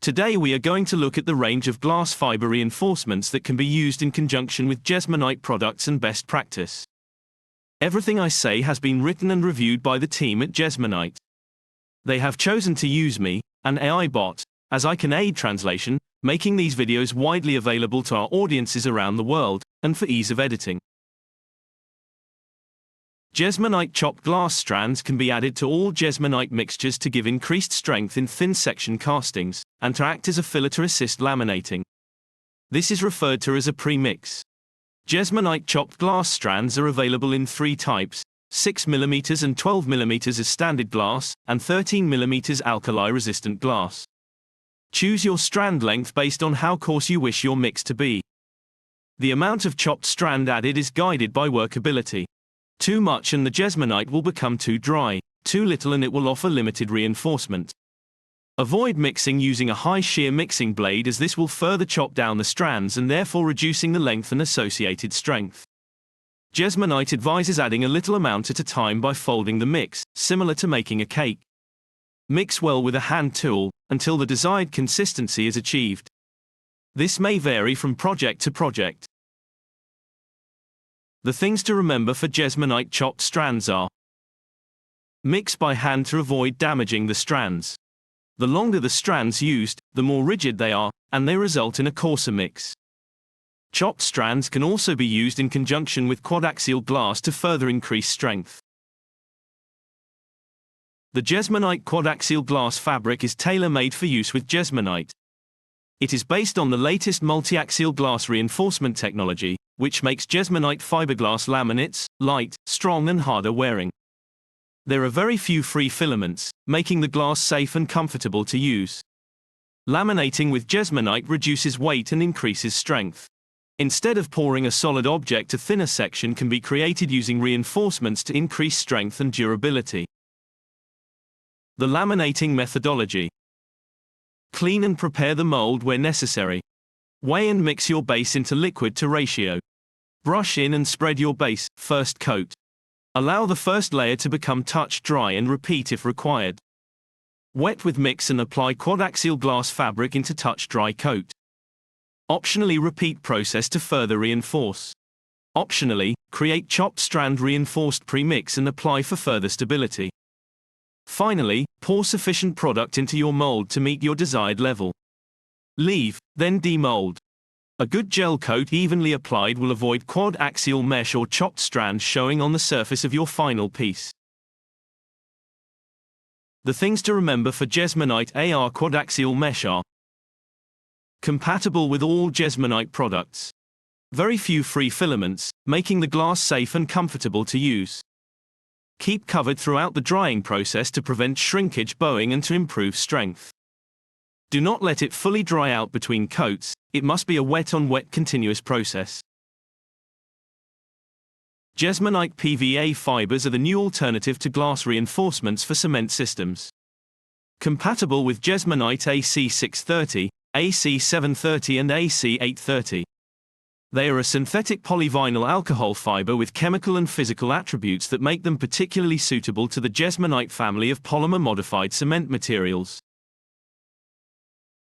Today we are going to look at the range of glass fiber reinforcements that can be used in conjunction with Jesmonite products and best practice. Everything I say has been written and reviewed by the team at Jesmonite. They have chosen to use me, an AI bot, as I can aid translation, making these videos widely available to our audiences around the world, and for ease of editing. Jesmonite chopped glass strands can be added to all Jesmonite mixtures to give increased strength in thin section castings, and to act as a filler to assist laminating. This is referred to as a pre-mix. Jesmonite chopped glass strands are available in three types: 6mm and 12mm as standard glass, and 13mm alkali-resistant glass. Choose your strand length based on how coarse you wish your mix to be. The amount of chopped strand added is guided by workability. Too much and the Jesmonite will become too dry, too little and it will offer limited reinforcement. Avoid mixing using a high shear mixing blade, as this will further chop down the strands and therefore reducing the length and associated strength. Jesmonite advises adding a little amount at a time by folding the mix, similar to making a cake. Mix well with a hand tool, until the desired consistency is achieved. This may vary from project to project. The things to remember for Jesmonite chopped strands are: mix by hand to avoid damaging the strands. The longer the strands used, the more rigid they are, and they result in a coarser mix. Chopped strands can also be used in conjunction with Quadaxial glass to further increase strength. The Jesmonite Quadaxial glass fabric is tailor-made for use with Jesmonite. It is based on the latest multi-axial glass reinforcement technology, which makes Jesmonite fiberglass laminates light, strong and harder wearing. There are very few free filaments, making the glass safe and comfortable to use. Laminating with Jesmonite reduces weight and increases strength. Instead of pouring a solid object, a thinner section can be created using reinforcements to increase strength and durability. The laminating methodology. Clean and prepare the mold where necessary. Weigh and mix your base into liquid to ratio. Brush in and spread your base, first coat. Allow the first layer to become touch dry and repeat if required. Wet with mix and apply Quadaxial glass fabric into touch dry coat. Optionally repeat process to further reinforce. Optionally, create chopped strand reinforced pre-mix and apply for further stability. Finally, pour sufficient product into your mold to meet your desired level. Leave, then demold. A good gel coat evenly applied will avoid quad-axial mesh or chopped strands showing on the surface of your final piece. The things to remember for Jesmonite AR quadaxial mesh are: compatible with all Jesmonite products. Very few free filaments, making the glass safe and comfortable to use. Keep covered throughout the drying process to prevent shrinkage, bowing and to improve strength. Do not let it fully dry out between coats, it must be a wet-on-wet continuous process. Jesmonite PVA fibres are the new alternative to glass reinforcements for cement systems. Compatible with Jesmonite AC630, AC730 and AC830. They are a synthetic polyvinyl alcohol fiber with chemical and physical attributes that make them particularly suitable to the Jesmonite family of polymer-modified cement materials.